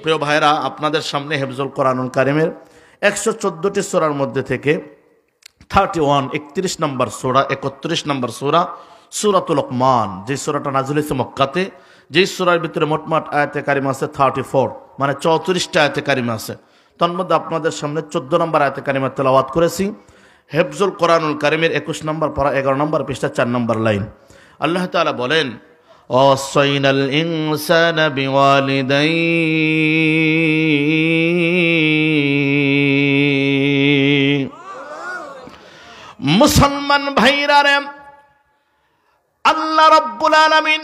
প্রিয় ভাইরা, আপনাদের সামনে হেফজুল কোরআনুল কারীমের 114টি সূরার মধ্যে থেকে 31 31 নম্বর সূরা, 31 নম্বর সূরা সূরাতুল লোকমান, যে সূরাটা নাযিল হয়েছে মক্কাতে, যে সূরার ভিতরে মোটমাট আয়াতে কারিমা আছে 34, মানে 34টা আয়াতে কারিমা আছে। তার মধ্যে আপনাদের সামনে 14 নম্বর আয়াতে কারিমা তেলাওয়াত করেছি। হেফজুল কোরআনুল কারীমের 21 নম্বর পারা 11 নম্বর পৃষ্ঠা 4 নম্বর লাইন। আল্লাহ তাআলা বলেন, ওয়াসাইনাল ইনসানা বিওয়ালিদাইহি। মুসলমান ভাইরা রে, আল্লাহ রাব্বুল আলামিন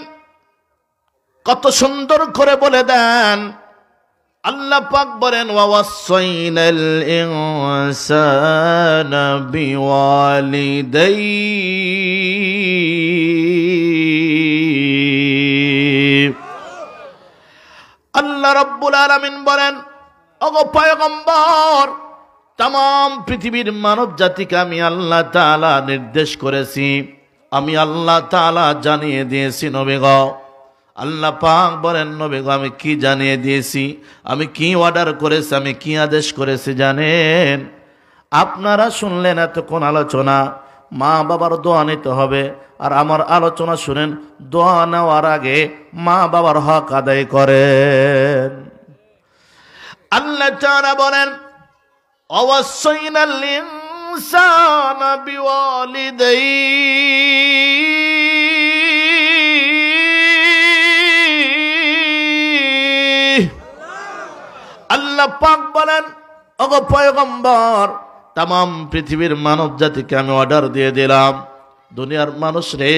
কত সুন্দর করে বলে দেন। আল্লাহ পাক বলেন, ওয়াসাইনাল ইনসানা বিওয়ালিদাইহি। আল্লাহ রাব্বুল আলামিন বলেন, ওগো পয়গম্বর, तमाम पृथिवीर मानव जाति के आमी अल्लाह ताला निर्देश करेছি, आमी अल्लाह ताला जानिए दिएছি नबी गो। अल्लाह पाक बोलेन, नबी गो आमी की जानिए दिएছি, आमी की ऑर्डर करेছি, आमी की आदेश करेছি জানেন? আপনারা শুনলেন এতক্ষণ আলোচনা, মা বাবার দোয়া নিতে হবে। আর আমার আলোচনা শুনেন, দোয়া নেওয়ার আগে মা বাবার হক আদায় করেন। আল্লাহ তাআলা বলেন, ওয়াসাইনাল ইনসানা বিওয়ালিদাইহি। আল্লাহ পাক বলেন, ওগো পয়গম্বর, तमाम पृथिवीर मानव जाति के आमी ऑर्डर दिए दिलाम, दुनियार मानुष रे,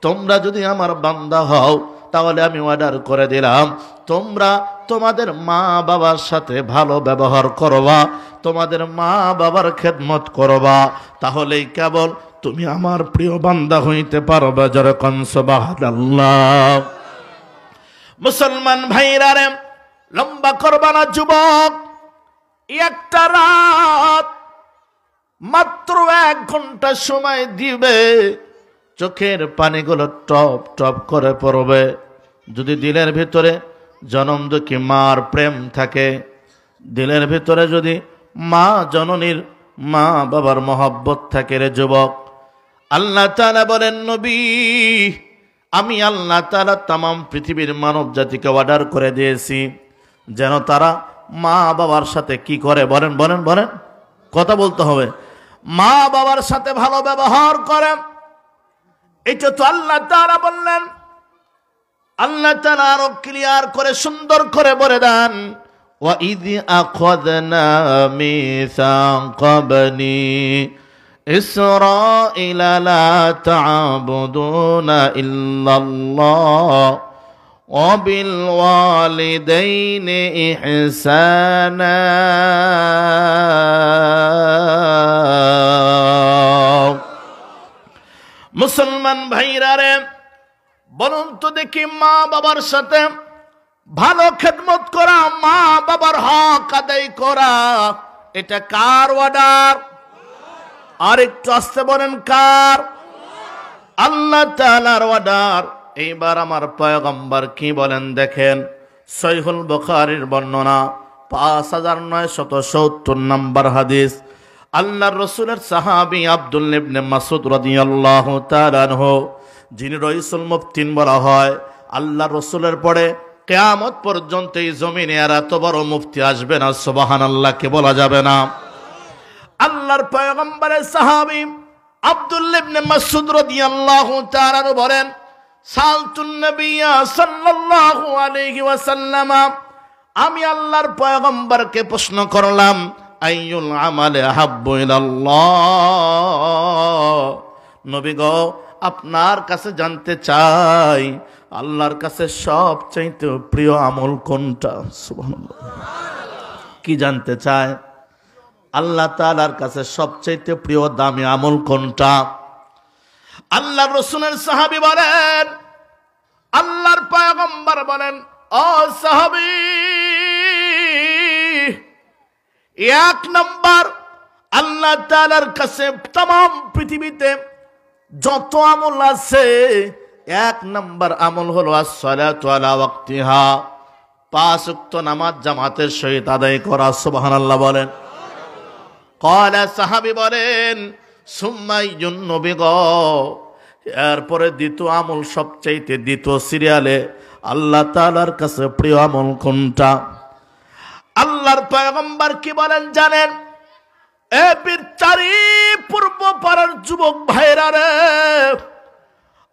তোমরা যদি আমার বান্দা হও তাহলে আমি অর্ডার করে দিলাম, তোমরা তোমাদের মা বাবার সাথে ভালো ব্যবহার করবা, তোমাদের মা বাবার খেদমত করবা, তাহলেই কেবল তুমি আমার প্রিয় বান্দা হইতে পারবে। যেরকম সুবহানাল্লাহ। মুসলমান ভাইরা রে, লম্বা করবা না যুবক, একটা রাত মাত্র 1 ঘন্টা সময় দিবে, চোখের পানিগুলো টপ টপ করে পড়বে। যদি দিলের ভিতরে জনম দুঃখী মার প্রেম থাকে, দিলের ভিতরে যদি মা জননীর মা বাবার মহব্বত থাকে রে যুবক, আল্লাহ তাআলা বলেন, নবী আমি আল্লাহ তাআলা तमाम পৃথিবীর মানব জাতিকে অর্ডার করে দিয়েছি যেন তারা মা বাবার সাথে কি করে, বলেন বলেন বলেন, কথা বলতে হবে, মা বাবার সাথে ভালো ব্যবহার করে। এটা তো আল্লাহ তাআলা বললেন। আল্লাহ তাআলা আরো ক্লিয়ার করে সুন্দর করে বলে দেন, ওয়া ইয আখাযনা মিসাকা বনি ইসরাঈলা লা তা'বুদুনা ইল্লাল্লাহ ওয়া বিল ওয়ালিদাইনি ইহসানা। মুসলমান ভাইরা রে, বলুন তো দেখি, মা বাবার সাথে ভালো খেদমত করা, মা বাবার হক আদায় করা, এটা কার অর্ডার? আর একটু আস্তে বলেন, কার? আল্লাহ তাআলার অর্ডার। এইবার আমার পয়গম্বর কি বলেন দেখেন, সহিহুল বুখারীর বর্ণনা 5970 নম্বর হাদিস। আল্লাহর রাসূলের সাহাবী আব্দুল্লাহ ইবনে মাসউদ রাদিয়াল্লাহু তাআলা আনহু, যিনি রাইসুল মুফতিন বলা হয়, আল্লাহর রাসূলের পরে কিয়ামত পর্যন্ত এই জমিনে আর এত বড় মুফতি আসবে না, সুবহানাল্লাহ কে বলা যাবে না। আল্লাহর পয়গম্বরের সাহাবী আব্দুল্লাহ ইবনে মাসউদ রাদিয়াল্লাহু তাআলা আনহু বলেন, সালতুন নবিয়্যা সাল্লাল্লাহু আলাইহি ওয়াসাল্লাম, আমি আল্লাহর পয়গম্বরকে প্রশ্ন করলাম, আইয়ুল আমালে আহাব্বু ইলাল্লাহ, নবী গো আপনার কাছে জানতে চাই আল্লাহর কাছে সবচাইতে প্রিয় আমল কোনটা? সুবহানাল্লাহ। কি জানতে চায়? আল্লাহ তাআলার কাছে সবচাইতে প্রিয় দামি আমল কোনটা? আল্লাহর রাসূলের সাহাবী বলেন, আল্লাহর পয়গম্বর বলেন, ও সাহাবী, 1 নম্বর আল্লাহ তাআলার কাছে तमाम পৃথিবীতে যত আমল আছে 1 নম্বর আমল হলো as-সালাতু আলা ওয়াক্তিহা, 5 ওয়াক্ত নামাজ জামাতের সহিত আদায় করা। সুবহানাল্লাহ বলেন। ক্বালা সাহাবী বলেন সুম্মাইয়ুন নবী গ, এরপরে দ্বিতীয় আমল, সবচাইতে দ্বিতীয় সিরিয়ালে আল্লাহ তাআলার কাছে প্রিয় আমল কোনটা? আল্লাহর পয়গম্বর কি বলেন জানেন? এ পীরচারি পূর্ব পাড়ার যুবক ভাইরা রে,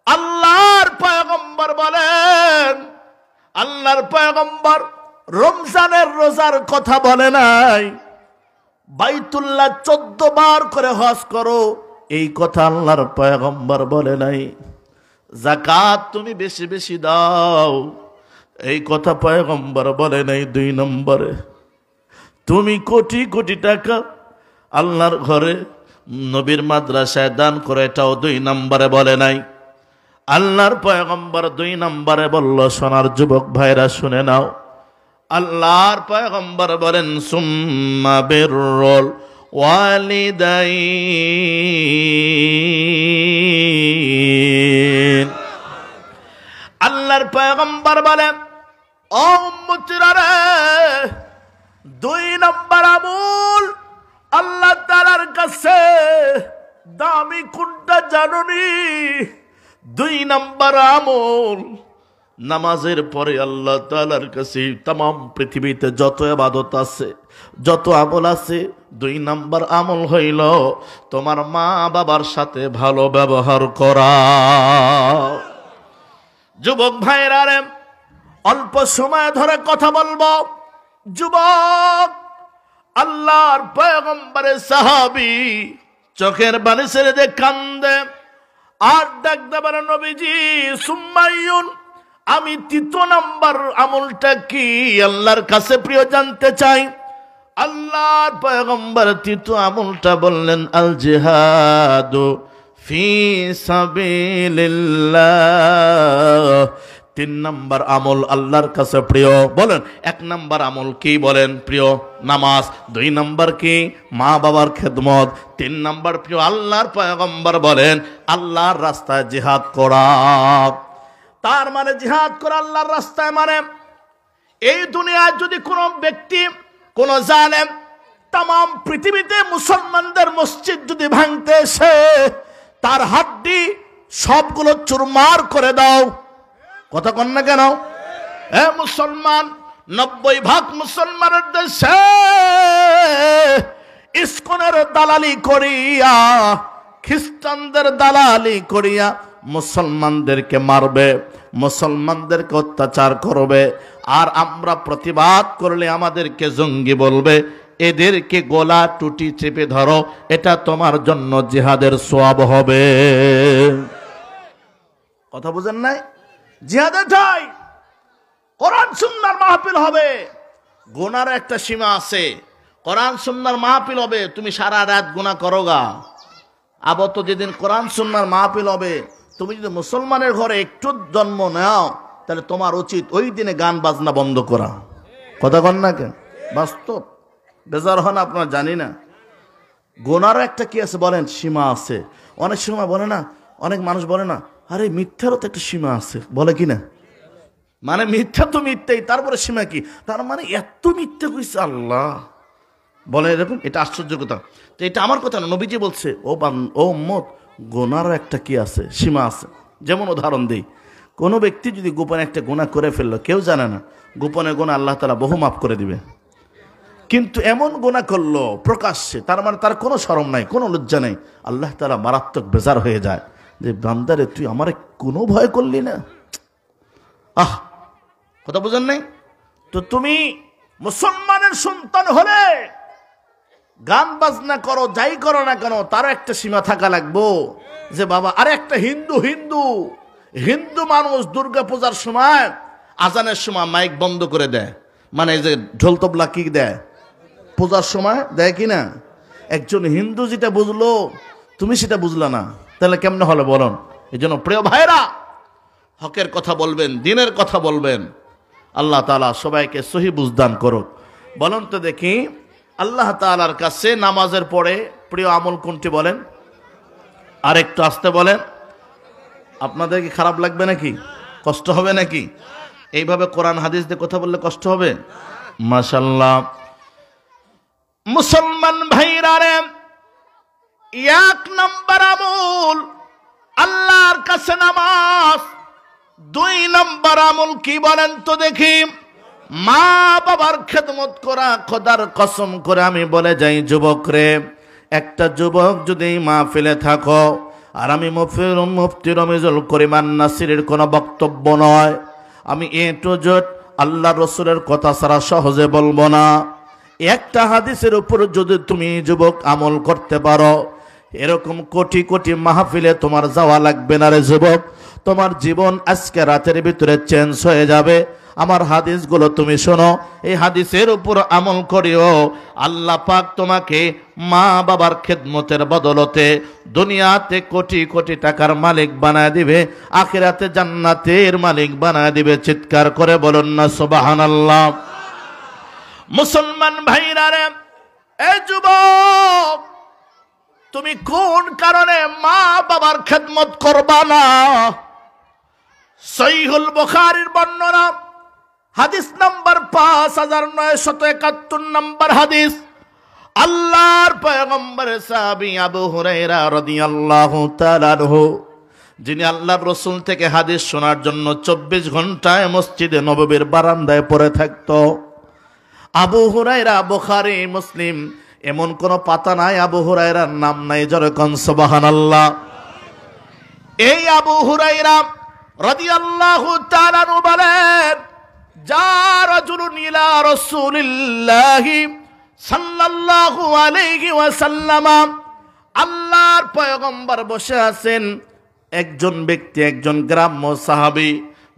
আল্লাহর পয়গম্বর বলেন, আল্লাহর পয়গম্বর রমজানের রোজার কথা বলে নাই, বাইতুল্লাহ 14 বার করে হজ করো এই কথা আল্লাহর পয়গম্বর বলে নাই। যাকাত তুমি বেশি বেশি দাও এই কথা পয়গম্বর বলে নাই। 2 নম্বরে তুমি কোটি কোটি টাকা আল্লাহর ঘরে নবীর মাদ্রাসায় দান করে, এটাও 2 নম্বরে বলে নাই। আল্লাহর পয়গম্বর 2 নম্বরে বলল, সোনার যুবক ভাইরা শুনে নাও, আল্লাহর পয়গম্বর বলেন সুম্মা বিররুল ওয়ালিদাইন। আল্লাহর পয়গম্বর বলেন ও উম্মতিরা রে, 2 নম্বর আমল আল্লাহ তাআলার কাছে দামি কোনটা জানুনি? 2 নম্বর আমল নামাজের পরে আল্লাহ তাআলার কাছে तमाम পৃথিবীতে যত ইবাদত আছে, যত আমল আছে, 2 নম্বর আমল হইল তোমার মা বাবার সাথে ভালো ব্যবহার করা। যুবক ভাইরা রে, অল্প সময় ধরে কথা বলবো। যুবক, আল্লাহর পয়গম্বরের সাহাবী চোখের পানি ছেড়ে দিয়ে কান্দে আর ডাকতে পারে, নবীজি সুম্মাইয়ুন, আমি 3 নম্বর আমলটা কি আল্লাহর কাছে প্রিয় জানতে চাই। আল্লাহর পয়গম্বর 3 আমলটা বললেন, আল জিহাদু ফি সাবিলিল্লাহ। 3 নম্বর আমল আল্লাহর কাছে প্রিয়। বলেন 1 নম্বর আমল কি? বলেন প্রিয় নামাজ। 2 নম্বর কি? মা বাবার খেদমত। 3 নম্বর প্রিয় আল্লাহর পয়গম্বর বলেন আল্লাহর রাস্তায় জিহাদ করা। তার মানে জিহাদ করা আল্লাহর রাস্তায় মানে এই দুনিয়ায় যদি কোনো ব্যক্তি, কোন জালেম तमाम পৃথিবীতে মুসলমানদের মসজিদ যদি ভাঙতে এসে তার হাড্ডি সবগুলো চুরমার করে দাও, কথা কন না কেন? মুসলমান 90% মুসলমানের দেশে ইসকনের দালালি করিয়া, খ্রিস্টানদের দালালি করিয়া মুসলমানদেরকে মারবে, মুসলমানদেরকে অত্যাচার করবে, আর আমরা প্রতিবাদ করলে আমাদেরকে জঙ্গি বলবে। এদেরকে গলা টুটি চেপে ধরো, এটা তোমার জন্য জিহাদের সওয়াব হবে। কথা বুঝেন নাই? জিহাদের ঠাই কোরআন সুন্নাহর মাহফিল হবে। গুনার একটা সীমা আছে। কোরআন সুন্নাহর মাহফিল হবে, তুমি সারা রাত গুনাহ করোগা। আবত যেদিন কোরআন সুন্নাহর মাহফিল হবে, তুমি যদি মুসলমানের ঘরে একটু জন্ম নাও, তাহলে তোমার উচিত ওই দিনে গান বাজনা বন্ধ করা। কথা কন না কেন? বাস্তব। বেজার হন আপনার, জানি না। গোনারও একটা কি আছে বলেন? সীমা আছে। অনেক সময় বলে না, অনেক মানুষ বলে না, আরে মিথ্যারও তো একটা সীমা আছে, বলে কি না? মানে মিথ্যা তো মিথ্যাই, তারপরে সীমা কি? তার মানে এত মিথ্যা কইছে আল্লাহ বলে এরকম। এটা আশ্চর্য কথা। তো এটা আমার কথা না, নবীজি বলছে ও উম্মত, গোনারও একটা কি আছে? সীমা আছে। যেমন উদাহরণ দিই, কোনো ব্যক্তি যদি গোপনে একটা গুনাহ করে ফেললো, কেউ জানে না, গোপনে গুনাহ আল্লাহ তাআলা বহু মাফ করে দিবে। কিন্তু এমন গুনাহ করলো প্রকাশ্যে, তার মানে তার কোনো শরম নাই, কোনো লজ্জা নেই, আল্লাহ তাআলা মারাত্মক বেজার হয়ে যায় যে বান্দারে তুই আমারে কোনো ভয় করলি না। কথা বুঝেন নাই? তো তুমি মুসলমানের সন্তান হলে গান বাজনা করো, যাই করো না কেন, তারও একটা সীমা থাকা লাগবো। যে বাবা, আরে একটা হিন্দু মানুষ দুর্গা পূজার সময় আজানের সময় মাইক বন্ধ করে দেয়, মানে যে ঢোল তবলা কি দেয় পূজার সময়, দেয় কি না? একজন হিন্দু যেটা বুঝলো, তুমি সেটা বুঝলা না, তাহলে কেমনে হলো বলুন? এই জন্য প্রিয় ভাইরা, হকের কথা বলবেন, দিনের কথা বলবেন। আল্লাহ তাআলা সবাইকে সহি বুঝদান করুক। বলুন তো দেখি, আল্লাহ তাআলার কাছে নামাজের পরে প্রিয় আমল কোনটি বলেন? আর একটু আসতে বলেন। আপনাদের কি খারাপ লাগবে নাকি? কষ্ট হবে নাকি? এইভাবে কোরআন হাদিস দিয়ে কথা বললে কষ্ট হবে? মাশাআল্লাহ। মুসলমান ভাইরা রে, এক নম্বর আমল আল্লাহর কাছে নামাজ। 2 নম্বর আমল কি বলেন তো দেখি? মা বাবার খেদমত করা। খোদার কসম করে আমি বলে যাই যুবক রে, একটা যুবক যদি মাহফিলে থাকো, আর আমি মুফতি রমিজুল করিমান নাসিরের কোনো বক্তব্য নয়, আমি এ টু জেড আল্লাহ রসুলের কথা ছাড়া সহজে বলবো না। একটা হাদিসের উপর যদি তুমি যুবক আমল করতে পারো, এরকম কোটি কোটি মাহফিলে তোমার যাওয়া লাগবে না রে যুবক। তোমার জীবন আজকে রাতের ভিতরে চেঞ্জ হয়ে যাবে। আমার হাদিসগুলো তুমি শোনো, এই হাদিসের উপর আমল করিও। আল্লাহ পাক তোমাকে মা বাবার খেদমতের বদলতে দুনিয়াতে কোটি কোটি টাকার মালিক বানায় দিবে, আখিরাতে জান্নাতের মালিক বানায় দিবে। চিৎকার করে বলুন না সুবহানাল্লাহ। মুসলমান ভাইরা রে, এই যুবক, তুমি কোন কারণে মা বাবার খেদমত করবা না? সহিহুল বুখারীর বর্ণনা, হাদিস নাম্বার 5971 নম্বর হাদিস। আল্লাহর পয়গম্বর সাহাবী আবু হুরায়রা রাদিয়াল্লাহু তাআলা আনহু, যিনি আল্লাহর রাসূল থেকে হাদিস শোনার জন্য 24 ঘন্টায় মসজিদে নববীর বারান্দায় পড়ে থাকতো। আবু হুরায়রা, বুখারী মুসলিম এমন কোন পাতা নাই আবু হুরায়রার নাম নাই। যেরকম সুবহানাল্লাহ। এই আবু হুরায়রা রাদিয়াল্লাহু তাআলা আনহু বলেন, যা রাজুলুন ইলা রাসূলিল্লাহি সাল্লাল্লাহু আলাইহি ওয়াসাল্লাম, আল্লাহর পয়গম্বর বসে আছেন। একজন ব্যক্তি, একজন গ্রাম্য সাহাবী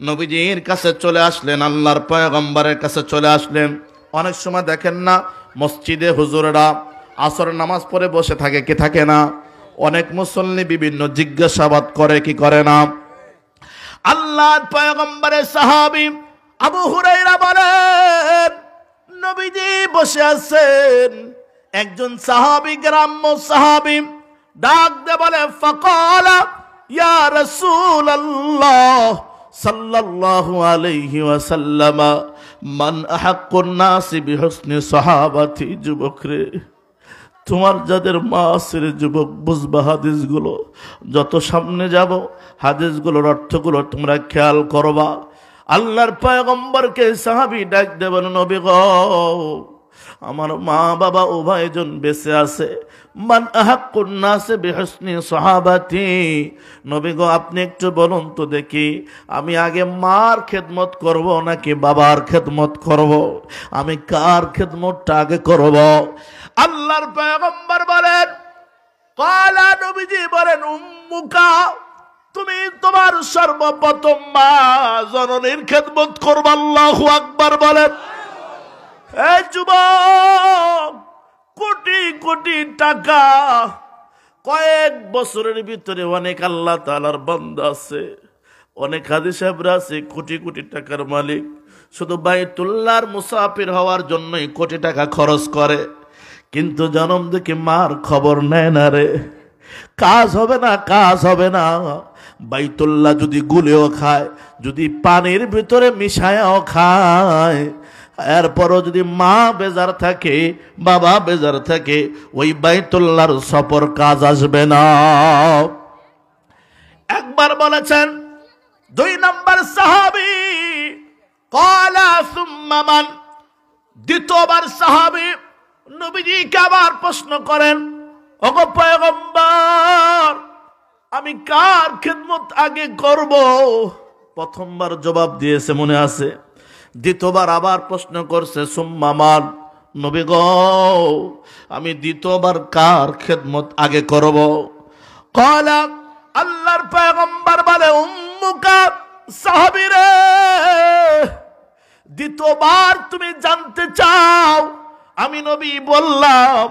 নবীজির কাছে চলে আসলেন, আল্লাহর পয়গম্বরের কাছে চলে আসলেন। অনেক সময় দেখেন না মসজিদে হুজুরেরা আসর নামাজ পড়ে বসে থাকে, কি থাকে না? অনেক মুসল্লি বিভিন্ন জিজ্ঞাসাবাদ করে, কি করে না? আল্লাহর পয়গম্বরের সাহাবী আবু হুরায়রা বলেন, নবীজি বসে আছেন। একজন সাহাবী, গ্রাম্য সাহাবী ডাক দে বলে, ফাকালা ইয়া রাসূলুল্লাহ সাল্লাল্লাহু আলাইহি ওয়াসাল্লাম, মান আহাক্কুন নাসি বিহুসনি সাহাবাতি। যুবক রে, তোমার যাদের মা আছে রে যুবক, বুঝবা হাদিসগুলো। যত সামনে যাব হাদিসগুলোর অর্থগুলো তোমরা খেয়াল করবা। আল্লাহর পয়গম্বরকে সাহাবী ডাক দেবেন, নবী গো, আমার মা বাবা উভয়জন বেঁচে আছে। মান আহাক্কুন নাসি বিহুসনি সাহাবাতি। নবী গো, আপনি একটু বলুন তো দেখি, আমি আগে মার খেদমত করব নাকি বাবার খেদমত করব? আমি কার খেদমতটা আগে করব? আল্লাহর পয়গম্বর বলেন, কালা, নবীজি বলেন, উম্মুকা, তুমি তোমার সর্বপ্রথম মা জননীর খেদমত করবা। আল্লাহু আকবার বলেন। এই যুবক, কোটি কোটি টাকা, কয়েক বছরের ভিতরে অনেক আল্লাহ তাআলার বান্দা আছে, অনেক হাজী সাহেবরা আছে কোটি কোটি টাকার মালিক, শুধু বাইতুল্লাহর মুসাফির হওয়ার জন্যই কোটি টাকা খরচ করে, কিন্তু জনম দেখে মার খবর নেয় না রে। কাজ হবে না, কাজ হবে না। বাইতুল্লাহ যদি গুলেও খায়, যদি পানির ভিতরে মিশায়াও খায়, এরপরও যদি মা বেজার থাকে, বাবা বেজার থাকে, ওই বাইতুল্লাহর সফর কাজ আসবে না। একবার বলেছেন 2 নম্বর সাহাবী, ক্বালা সুম্মা মান। দ্বিতীয়বার সাহাবী নবীজিকে আবার প্রশ্ন করেন, ওগো পয়গম্বর, আমি কার খেদমত আগে করব? প্রথমবার জবাব দিয়েছে মনে আছে, দ্বিতীয়বার আবার প্রশ্ন করছে, সুম্মা মান। নবী গো, আমি দ্বিতীয়বার কার খেদমত আগে করব? ক্বালা, আল্লাহর পয়গম্বর বলে, উম্মুকা। সাহাবী রে, দ্বিতীয়বার তুমি জানতে চাও? আমি নবী বললাম,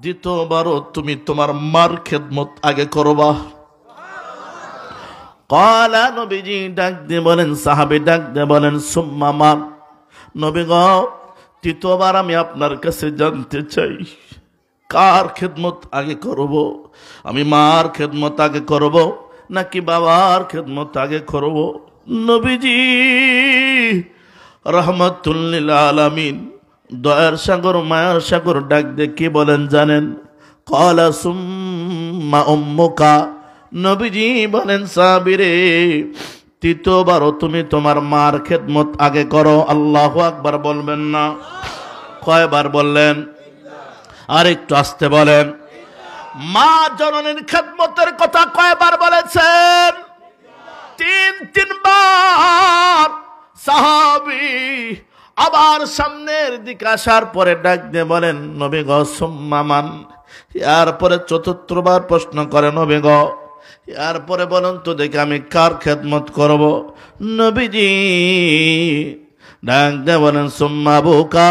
দ্বিতীয়বারও তুমি তোমার মার খেদমত আগে করবা। ক্বালা, নবীজি ডাক দিয়ে বলেন, সাহাবী ডাক দিয়ে বলেন, সুম্মা মান। নবী গো, তৃতীয়বার আমি আপনার কাছে জানতে চাই, কার খেদমত আগে করব? আমি মার খেদমত আগে করব নাকি বাবার খেদমত আগে করব? নবীজি রাহমাতুল লিল আলামিন, দয়ার সাগর মায়ার সাগর ডাক দিয়ে কি বলেন জানেন? ক্বালা সুম্মা উম্মুকা। নবীজি বলেন সাহাবীরে, তৃতীয়বারও তুমি তোমার মার খেদমত আগে করো। আল্লাহু আকবার বলবেন না? কয়বার বললেন? আর একটু আস্তে বলেন। মা জননীর খেদমতের কথা কয়বার বলেছেন? তিনবার। সাহাবী আবার সামনের দিকে আসার পরে ডাক দিয়ে বলেন, নবী গো সুম্মা মান। এরপরে চতুর্থবার প্রশ্ন করে, নবী গো এরপরে বলেন তো দেখি আমি কার খেদমত করব? নবীজি ডাক দিয়ে বলেন সুম্মা আবুকা।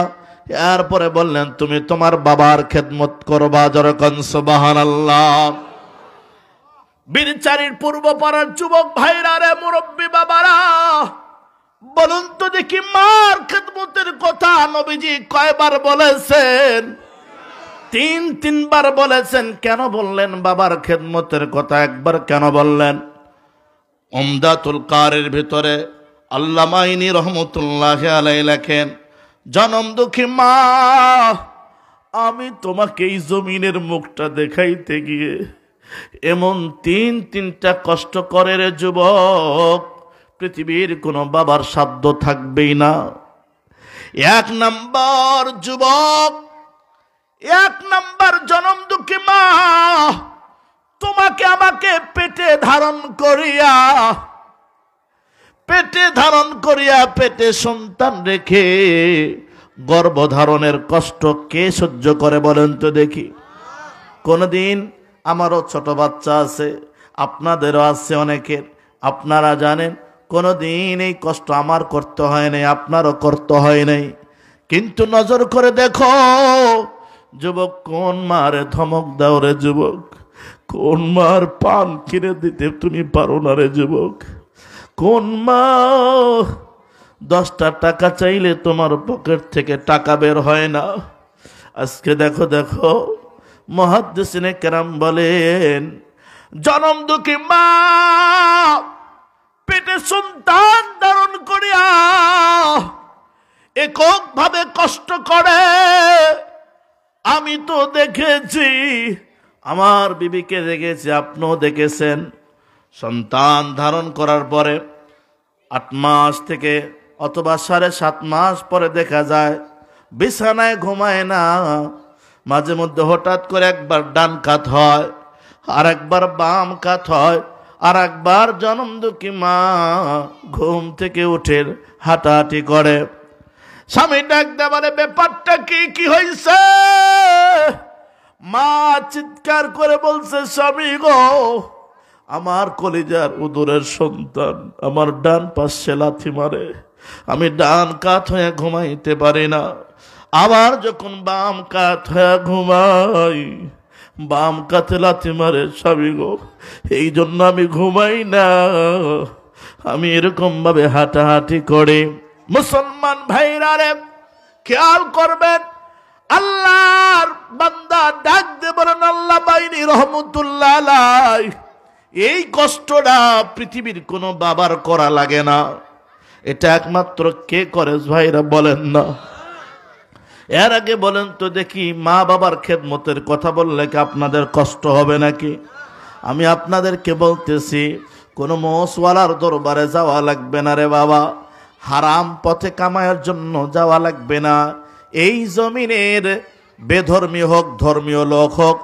এরপরে বললেন তুমি তোমার বাবার খেদমত করবা। যেরকম সুবহানাল্লাহ। বীরচারীর পূর্ব পাড়ার যুবক ভাইরা রে, মুরব্বী বাবারা, বলুন তো দেখি মার খেদমতের কথা নবীজি কয়বার বলেছেন? তিনবার বলেছেন। কেন বললেন বাবার খেদমতের কথা? একবার কেন বললেন? উমদাতুল কারির ভিতরে আল্লামা আইনি রহমতুল্লাহি আলাইহি লেখেন, জনম দুঃখী মা, আমি তোমাকে এই জমিনের মুখটা দেখাইতে গিয়ে এমন তিনটা কষ্ট করে রে যুবক, পৃথিবীর কোনো বাবার সাধ্য থাকবেই না। এক নাম্বার যুবক, এক নাম্বার জনম দুঃখী মা, তোমাকে আমাকে পেটে ধারণ করিয়া পেটে সন্তান রেখে গর্ভধারণের কষ্ট কে সহ্য করে বলেন তো দেখি? কোনদিন আমারও ছোট বাচ্চা আছে, আপনাদেরও আছে অনেকের, আপনারা জানেন কোনদিন এই কষ্ট আমার করতে হয় নাই, আপনারও করতে হয় নাই। কিন্তু নজর করে দেখো যুবক, কোন মারে ধমক দাও রে যুবক, কোন মার পান কিনে দিতে তুমি পারো না রে যুবক, কোন মা 10টা টাকা চাইলে তোমার পকেট থেকে টাকা বের হয় না। আজকে দেখো মুহাদ্দিসিনে কেরাম বলেন, জনম দুঃখী মা পেটে সন্তান ধারণ করিয়া এককভাবে কষ্ট করে। আমি তো দেখেছি, আমার বিবিকে দেখেছি, আপনিও দেখেছেন। সন্তান ধারণ করার পরে 8 মাস থেকে অথবা 7.5 মাস পরে দেখা যায় বিছানায় ঘুমায় না। মাঝে মধ্যে হঠাৎ করে একবার ডান কাত হয়, আর একবার বাম কাত হয়, আর একবার জনম দুঃখী মা ঘুম থেকে উঠে হাঁটাহাঁটি করে। স্বামী ডাক দেয়, বলে ব্যাপারটা কি হয়েছে? মা চিৎকার করে বলছে, স্বামী গো, আমার কলিজার উদরের সন্তান আমার ডান পাশে লাথি মারে, আমি ডান কাত হয়ে ঘুমাইতে পারি না। আবার যখন বাম কাত হয়ে ঘুমাই, বাম কাতে লাথি মারে। স্বামী গো, এই জন্য আমি ঘুমাই না, আমি এরকম ভাবে হাঁটাহাঁটি করি। মুসলমান ভাইরা রে, খেয়াল করবেন, আল্লাহর বান্দা ডাক দিয়ে বলেন, আল্লাহ বাইনি রহমতুল্লাহ আলাইহি, এই কষ্টটা পৃথিবীর কোনো বাবার করা লাগে না। এটা একমাত্র কে করে ভাইরা বলেন না? এর আগে বলেন তো দেখি, মা বাবার খেদমতের কথা বললে কি আপনাদের কষ্ট হবে নাকি? আমি আপনাদেরকে বলতেছি, কোনো মোষওয়ালার দরবারে যাওয়া লাগবে না রে বাবা, হারাম পথে কামায়ের জন্য যাওয়া লাগবে না। এই জমিনের বেধর্মী হোক ধর্মীয় লোক হোক,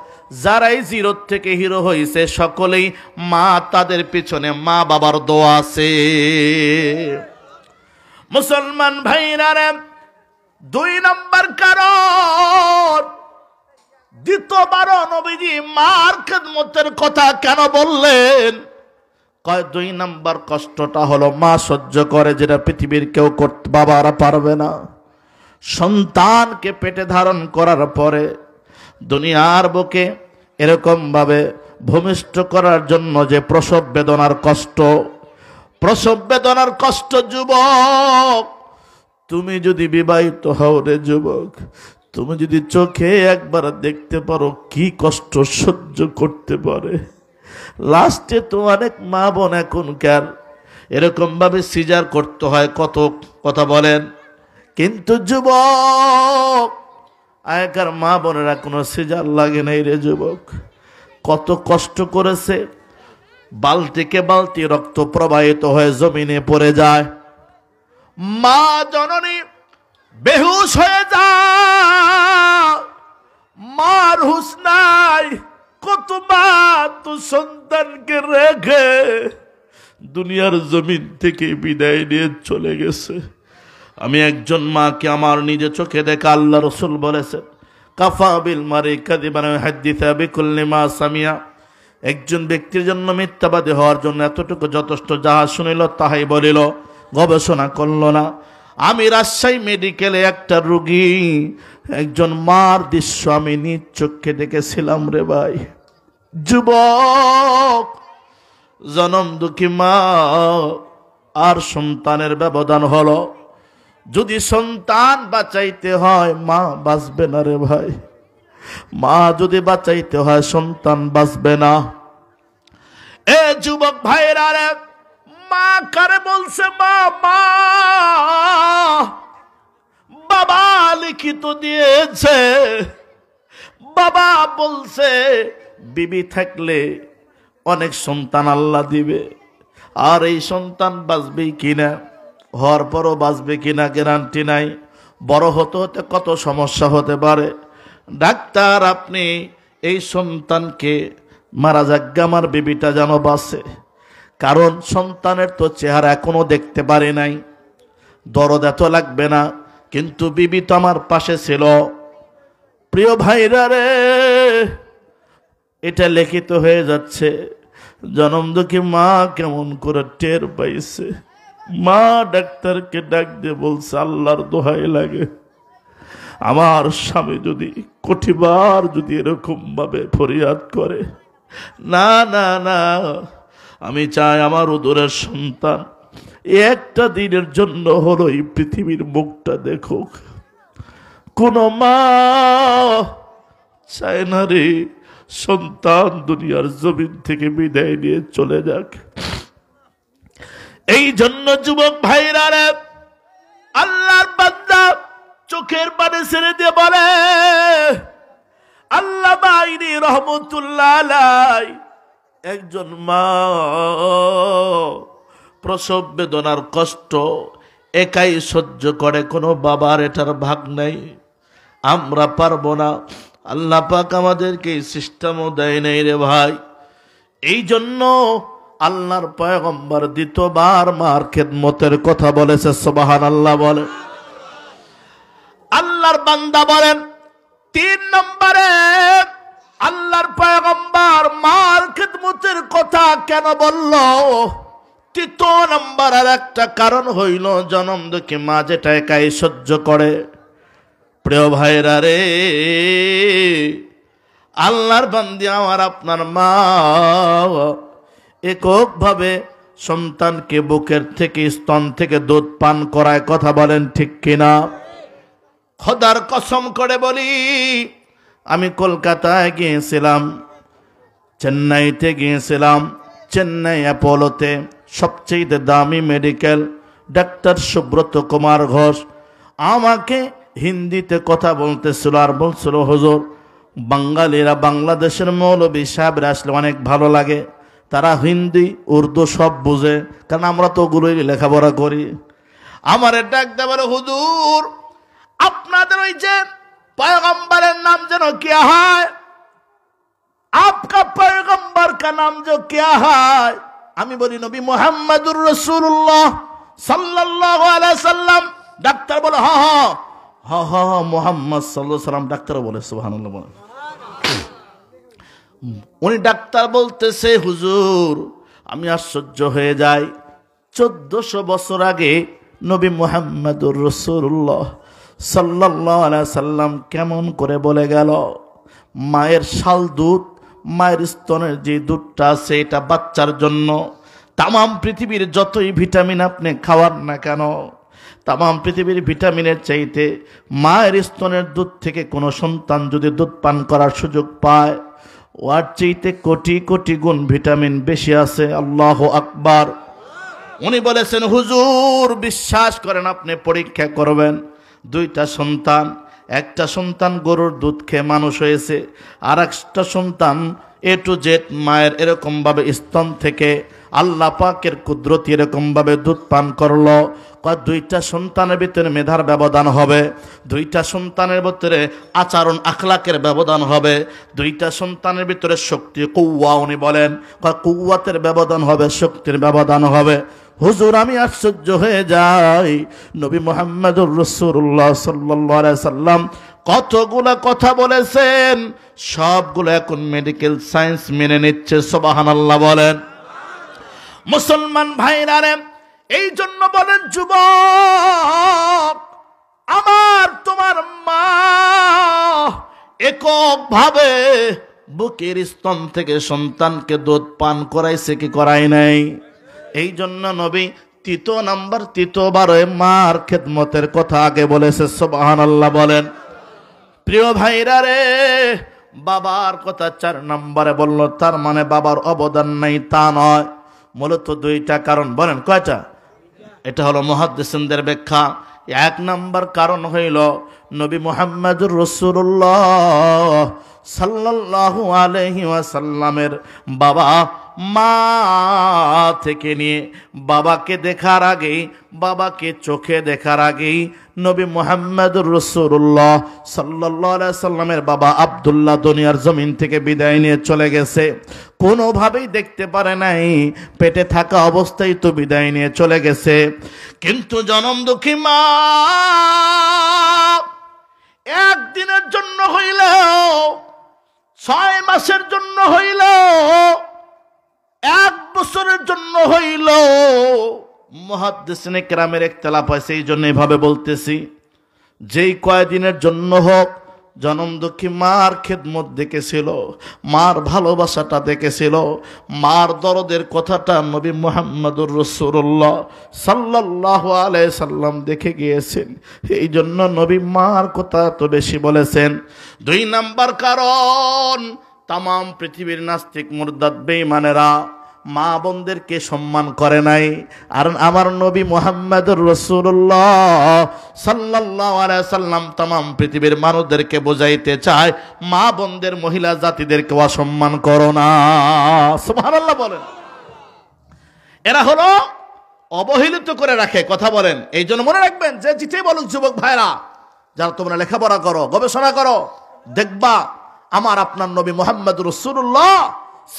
যারাই জিরো থেকে হিরো হয়েছে, সকলেই মা, তাদের পিছনে মা বাবার দোয়া আছে। মুসলমান ভাইরা রে, 2 নম্বর কারণ, দ্বিতীয়বারও নবীজি মার খেদমতের কথা কেন বললেন? কয় 2 নম্বর কষ্টটা হলো মা সহ্য করে, যেটা পৃথিবীর কেউ করতে বাবারা পারবে না। সন্তানকে পেটে ধারণ করার পরে দুনিয়ার বুকে এরকম ভাবে ভূমিষ্ঠ করার জন্য যে প্রসব বেদনার কষ্ট যুবক, তুমি যদি বিবাহিত হও রে যুবক, তুমি যদি চোখে একবার দেখতে পারো কি কষ্ট সহ্য করতে পারে। লাস্টে তো অনেক মা বোন এখনকার এরকম ভাবে সিজার করতে হয়, কত কথা বলেন। কিন্তু যুবক, আগেকার মা বোনেরা কোনো সিজার লাগে নাই রে যুবক। কত কষ্ট করেছে, বালতিকে বালতি রক্ত প্রবাহিত হয়ে জমিনে পড়ে যায়, মা জননী বেহুশ হয়ে যায়, মার হুঁশ নাই। কত মা তো সন্তানকে রেখে দুনিয়ার জমিন থেকে বিদায় নিয়ে চলে গেছে। আমি একজন মাকে আমার নিজে চোখে দেখা, আল্লাহ রসুল বলেছেন, কাফা বিল মারি কাযিবান ইউহাদ্দিসু বিকুল্লি মা সামিয়া। একজন ব্যক্তির জন্য মিথ্যাবাদী হওয়ার জন্য এতটুকু যথেষ্ট, যাহা শুনিল তাহাই বলিল, গবেষণা করল না। আমি রাজশাহী মেডিকেলে একটা রোগী, একজন মার দৃশ্য আমি নিজ চোখে দেখেছিলাম রে ভাই। যুবক, জনম দুঃখী মা আর সন্তানের ব্যবধান হলো। যদি সন্তান বাঁচাইতে হয়, মা বাঁচবে না রে ভাই। মা যদি বাঁচাইতে হয়, সন্তান বাঁচবে না। এ যুবক ভাইরা রে, মা কারে বলছে মা? মা বাবা লিখিত দিয়েছে, বাবা বলছে বিবি থাকলে অনেক সন্তান আল্লাহ দিবে, আর এই সন্তান বাঁচবে কিনা, হওয়ার পরও বাঁচবে কিনা গ্যারান্টি নাই। বড় হতে হতে কত সমস্যা হতে পারে। ডাক্তার, আপনি এই সন্তানকে মারা যাক, আমার বিবিটা যেন বাঁচে, কারণ সন্তানের তো চেহারা এখনো দেখতে পারি নাই, দরদ এত লাগবে না, কিন্তু বিবি তো আমার পাশে ছিল। প্রিয় ভাইরা রে, এটা লিখিত হয়ে যাচ্ছে। জনম দুঃখী মা কেমন করে টের পাইছে। মা ডাক্তারকে ডাক দিয়ে বলছে, আল্লাহর দোহাই লাগে, আমার স্বামী যদি কোটিবার যদি এরকম ভাবে ফরিয়াদ করে, না না না, আমি চাই আমার উদরের সন্তান একটা দিনের জন্য হলো এই পৃথিবীর মুখটা দেখুক। কোন মা চায় না রে সন্তান দুনিয়ার জমিন থেকে বিদায় নিয়ে চলে যাক। এই জন্য যুবক ভাইরা রে, আল্লাহর বান্দা চোখের পানি ছেড়ে দিয়ে বলে, আল্লামা আইনি রহমতুল্লাহ আলাই, একজন মা প্রসব বেদনার কষ্ট একাই সহ্য করে, কোনো বাবার এটার ভাগ নাই। আমরা পারবো না, আল্লাহ পাক আমাদেরকে সিস্টেমও দেয় নাই রে ভাই। এই জন্য আল্লাহর পয়গম্বর দ্বিতীয়বার মার খেদমতের কথা বলেছে, সুবহানাল্লাহ বলে। আল্লাহর বান্দা বলেন, 3 নম্বরে আল্লাহর পয়গম্বর মার খেদমতের কথা কেন বলল? 3 নম্বর আর একটা কারণ হইল, জনম দুঃখী মা যেটা একাই সহ্য করে। প্রিয় ভাইরা রে, আল্লাহর বান্দি আমার আপনার মা এককভাবে সন্তানকে বুকের থেকে স্তন থেকে দুধ পান করায়, কথা বলেন ঠিক কিনা? খোদার কসম করে বলি, আমি কলকাতায় গিয়েছিলাম, চেন্নাইতে গিয়েছিলাম, চেন্নাই অ্যাপোলোতে সবচেয়ে দামি মেডিকেল, ডাক্তার সুব্রত কুমার ঘোষ আমাকে হিন্দিতে কথা বলতেছিল, আর বলছিল, হুজুর বাঙালিরা, বাংলাদেশের মৌলবী সাহেবরা আসলে অনেক ভালো লাগে, তারা হিন্দি উর্দু সব বুঝে, কারণ আমরা তো ওগুলোই লেখাপড়া করি। আমার ডাক দেবার, হুজুর আপনাদের ওই যে পয়গম্বরের নাম যেন क्या है, आपका पैगंबर का नाम जो क्या है? আমি বলি নবী মুহাম্মদুর রাসূলুল্লাহ সাল্লাল্লাহু আলাইহি সাল্লাম। ডাক্তার বলে, হ্যাঁ হ্যাঁ হ্যাঁ হ্যাঁ মুহাম্মদ সাল্লাল্লাহু আলাইহি সাল্লাম। ডাক্তার বলে সুবহানাল্লাহ বলে। উনি ডাক্তার বলতেছে, হুজুর আমি আশ্চর্য হয়ে যাই, 1400 বছর আগে নবী মুহাম্মদুর রাসূলুল্লাহ সাল্লাল্লাহু আলাইহি সাল্লাম কেমন করে বলে গেল, মায়ের শাল দুধ, মায়ের স্তনের যে দুধটা আছে এটা বাচ্চার জন্য। তামাম পৃথিবীর যতই ভিটামিন আপনি খাওয়ান না কেন, তামাম পৃথিবীর ভিটামিনের চাইতে মায়ের স্তনের দুধ থেকে কোনো সন্তান যদি দুধ পান করার সুযোগ পায়, ওর চাইতে কোটি কোটি গুণ ভিটামিন বেশি আছে। আল্লাহু আকবার। উনি বলেছেন, হুজুর বিশ্বাস করেন, আপনি পরীক্ষা করবেন। দুইটা সন্তান, একটা সন্তান গরুর দুধ খেয়ে মানুষ হয়েছে, আর একটা সন্তান এ টু জেড মায়ের এরকম ভাবে স্তন থেকে আল্লাহ পাকের কুদরতি এরকম ভাবে দুধ পান করলো। দুইটা সন্তানের ভিতরে মেধার ব্যবধান হবে, দুইটা সন্তানের ভিতরে আচরণ আখলাকের ব্যবধান হবে, দুইটা সন্তানের ভিতরে শক্তি কুওয়া, উনি বলেন কুওয়াতের ব্যবধান হবে, শক্তির ব্যবধান হবে। হুজুর আমি আশ্চর্য হয়ে যাই, নবী মুহাম্মদুর রাসূলুল্লাহ সাল্লাল্লাহু আলাইহি সাল্লাম কতগুলো কথা বলেছেন, সবগুলো এখন মেডিকেল সায়েন্স মেনে নিচ্ছে। সুবহানাল্লাহ বলেন। মুসলমান ভাইরা রে, এই জন্য বলেন যুবক, আমার তোমার মা এককভাবে বুকের স্তন থেকে সন্তানকে দুধ পান করাইছে কি করাই নাই? এই জন্য নবী তৃতীয়বারে মার খেদমতের কথা আগে বলেছে। সুবহানাল্লাহ বলেন। প্রিয় ভাইরা রে, বাবার কথা 4 নম্বরে বলল, তার মানে বাবার অবদান নাই তা নয়। মূলত দুইটা কারণ। বলেন কয়টা? এটা হলো মুহাদ্দিসিনদের ব্যাখ্যা। 1 নম্বর কারণ হইল নবী মুহাম্মদুর রাসূলুল্লাহ সাল্লাল্লাহু আলাইহি ওয়াসাল্লামের বাবা মা থেকে নিয়ে বাবাকে দেখার আগেই, বাবাকে চোখে দেখার আগেই নবী মুহাম্মদুর রাসূলুল্লাহ সাল্লাল্লাহু আলাইহি সাল্লামের বাবা আব্দুল্লাহ দুনিয়ার জমিন থেকে বিদায় নিয়ে চলে গেছে। কোনোভাবেই দেখতে পারে নাই, পেটে থাকা অবস্থায় তো বিদায় নিয়ে চলে গেছে। কিন্তু জনম দুঃখী মা একদিনের জন্য হইলেও, 6 মাসের জন্য হইলেও, 1 বছরের জন্য হইল, মুহাদ্দিসিনে কেরামের ইখতিলাফ হয়েছে। এই জন্য এভাবে বলতেছি, যেই কয়দিনের জন্য হোক জনমদুঃখী মার খেদমত দেখেছিল, মার ভালোবাসাটা দেখেছিল, মার দরদের কথাটা নবী মুহাম্মদুর রাসূলুল্লাহ সাল্লাল্লাহু আলাইহি সাল্লাম দেখে গিয়েছেন। এই জন্য নবী মার কথা তো বেশি বলেছেন। 2 নাম্বার কারণ, তাম পৃথিবীর নাস্তিক মুরতাদ বেঈমানেরা মা বোনদেরকে সম্মান করে নাই। আর আমার নবী মুহাম্মদুর রাসূলুল্লাহ সাল্লাল্লাহু আলাইহি সাল্লাম তাম পৃথিবীর মানুষদেরকে বোঝাইতে চায়, মা বোনদের, মহিলা জাতিদেরকে অসম্মান করো না। সুবহানাল্লাহ বলেন। এরা হলো অবহেলিত করে রাখে। কথা বলেন। এই জন্য মনে রাখবেন, যে যেটাই বলুন যুবক ভাইরা, যারা তোমরা লেখাপড়া করো, গবেষণা করো, দেখবা আমার আপনার নবী মুহাম্মদুর রাসূলুল্লাহ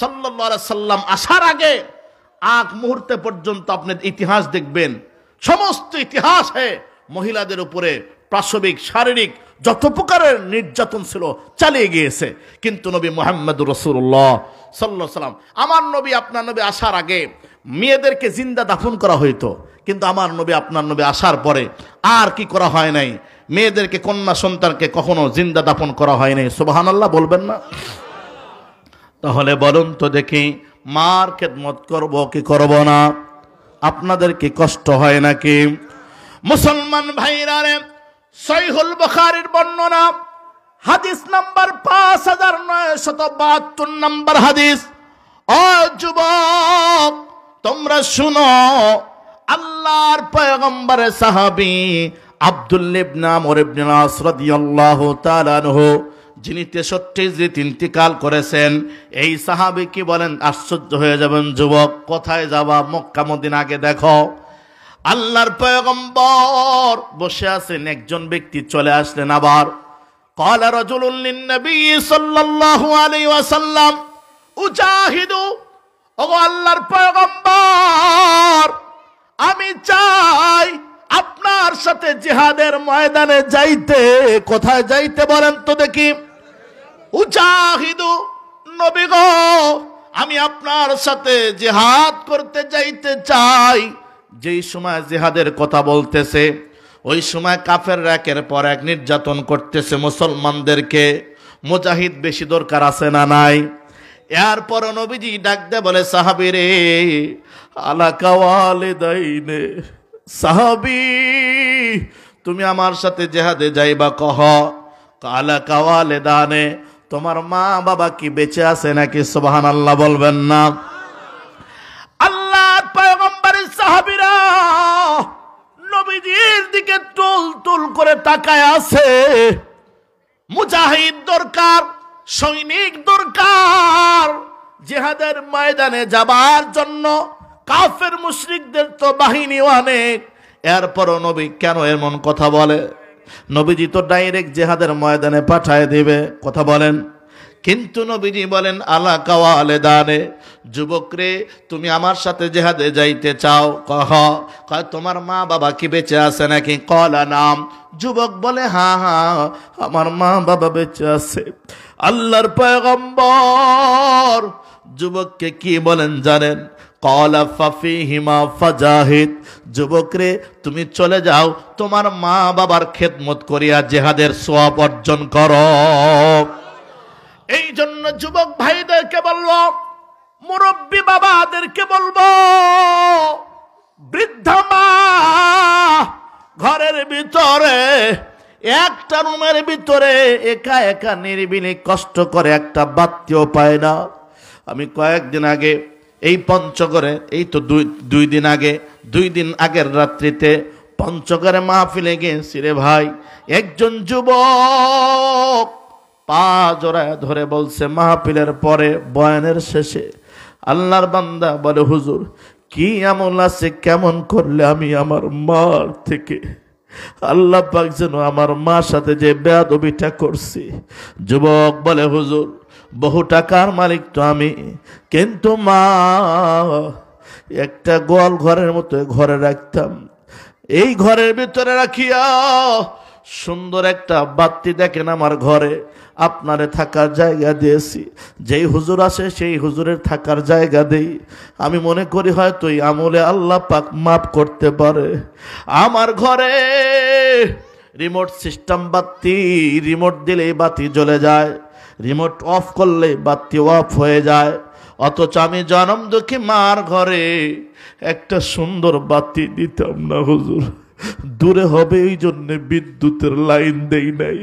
সাল্লাল্লাহু আলাইহি সাল্লাম আসার আগে আগ মুহূর্তে পর্যন্ত আপনি ইতিহাস দেখবেন, সমস্ত ইতিহাসে মহিলাদের উপরে পাশবিক, শারীরিক যত প্রকারের নির্যাতন ছিল চালিয়ে গিয়েছে। কিন্তু নবী মুহাম্মদুর রাসূলুল্লাহ সাল্লাল্লাহু আলাইহি সাল্লাম, আমার নবী আপনার নবী আসার আগে মেয়েদেরকে জিন্দা দাফন করা হইতো, কিন্তু আমার নবী আপনার নবী আসার পরে আর কি করা হয় নাই? মেয়েদেরকে, কন্যা সন্তানকে কখনো জিন্দা দাফন করা হয় নাই। সুবহানাল্লাহ বলবেন না? তাহলে বলুন তো দেখি, মার খেদমত করব কি করব না? আপনাদের কি কষ্ট হয় নাকি? মুসলমান ভাইরা রে, সহিহুল বুখারীর বর্ণনা, হাদিস নাম্বার 5972 নম্বর হাদিস। ও যুবক, তোমরা শুনো, আল্লাহর পয়গম্বরের সাহাবী আব্দুল্লাহ ইবনে আমর ইবনে আস রাদিয়াল্লাহু তাআলা আনহু, যিনি 63 ইন্তিকাল করেছেন, এই সাহাবী কি বলেন? আশ্চর্য হয়ে যাবেন যুবক। কোথায় যাবা? মক্কা মদিনা আগে দেখো। আল্লাহর পয়গম্বর বসে আছেন, একজন ব্যক্তি চলে আসলেন আবার। ক্বালা রাজুলুন লিন-নবী সাল্লাল্লাহু আলাইহি ওয়াসাল্লাম উজাহিদু, ও আল্লাহর পয়গম্বর, আমি চাই আপনার সাথে জিহাদের ময়দানে যাইতে। কোথায় যাইতে বলেন তো দেখি? উজাহিদু, নবী গো, আমি আপনার সাথে জিহাদ করতে যাইতে চাই। যেই সময় জিহাদের কথা বলতেছে, ওই সময় কাফেররা একের পর এক নির্যাতন করতেছে মুসলমানদেরকে। মুজাহিদ বেশি দরকার আছে না নাই? এরপর নবীজি ডাক দেয়, বলে সাহাবী রে, আলাকা ওয়ালিদাইনে, সাহাবী তুমি আমার সাথে জিহাদে যাইবা কহ? আলাকা ওয়ালিদানে, তোমার মা বাবা কি বেঁচে আছে নাকি? সুবহানাল্লাহ বলবেন না? আল্লাহর পয়গম্বরের সাহাবী দিকে টুল টুল করে তাকায় আছে। মুজাহিদ দরকার, সৈনিক দরকার জিহাদের ময়দানে যাবার জন্য। কাফের মুশরিকদের তো বাহিনী অনেক, এরপরও নবী কেন এমন কথা বলে? নবীজি তো ডাইরেক্ট জিহাদের ময়দানে পাঠায় দিবে, কথা বলেন। কিন্তু নবীজি বলেন আলা কাওয়ালে দানে, যুবক রে তুমি আমার সাথে জিহাদে যাইতে চাও? কয় তোমার মা বাবা কি বেঁচে আছে নাকি? কলা নাম। যুবক বলে হ্যাঁ হ্যাঁ আমার মা বাবা বেঁচে আছে। আল্লাহর পয়গম্বর যুবককে কি বলেন জানেন? কলা ফাফিহিমা ফাজাহিদ, যুবক রে তুমি চলে যাও, তোমার মা বাবার খেদমত করিয়া জিহাদের সওয়াব অর্জন করো। এই জন্য যুবক ভাইদেরকে বলবো, মুরব্বী বাবাদেরকে বলবো, বৃদ্ধা মা ঘরের ভিতরে একটা রুমের ভিতরে একা একা নিরিবিলি কষ্ট করে একটা বাতিও পায় না। আমি কয়েকদিন আগে এই পঞ্চগড়ে, এই তো দুই দিন আগের রাত্রিতে পঞ্চগড়ে মাহফিলে গেছি রে ভাই। একজন যুবক পা জড়ায় ধরে বলছে মাহফিলের পরে বয়ানের শেষে, আল্লাহর বান্দা বলে হুজুর কি আমল আছে, কেমন করলে আমি আমার মার থেকে, আল্লাহ পাক যেন আমার মার সাথে যে বেয়াদবিটা করছি। যুবক বলে হুজুর বহু টাকার মালিক তো আমি, কিন্তু মা একটা গোয়াল ঘরের মতো ঘরে রাখতাম, এই ঘরের ভিতরে রাখিয়া সুন্দর একটা বাতি দেখেন আমার ঘরে আপনারে থাকার জায়গা দিয়েছি। যেই হুজুর আসে সেই হুজুরের থাকার জায়গা দেই। আমি মনে করি হয়তো এই আমলে আল্লাহ পাক মাফ করতে পারে। আমার ঘরে রিমোট সিস্টেম বাতি, রিমোট দিলেই বাতি জ্বলে যায়, রিমোট অফ করলে বাতি অফ হয়ে যায়। অথচ আমি জনম দুঃখী মার ঘরে একটা সুন্দর বাতি দিতাম না হুজুর, দূরে হবে এই জন্য বিদ্যুতের লাইন দেই নাই।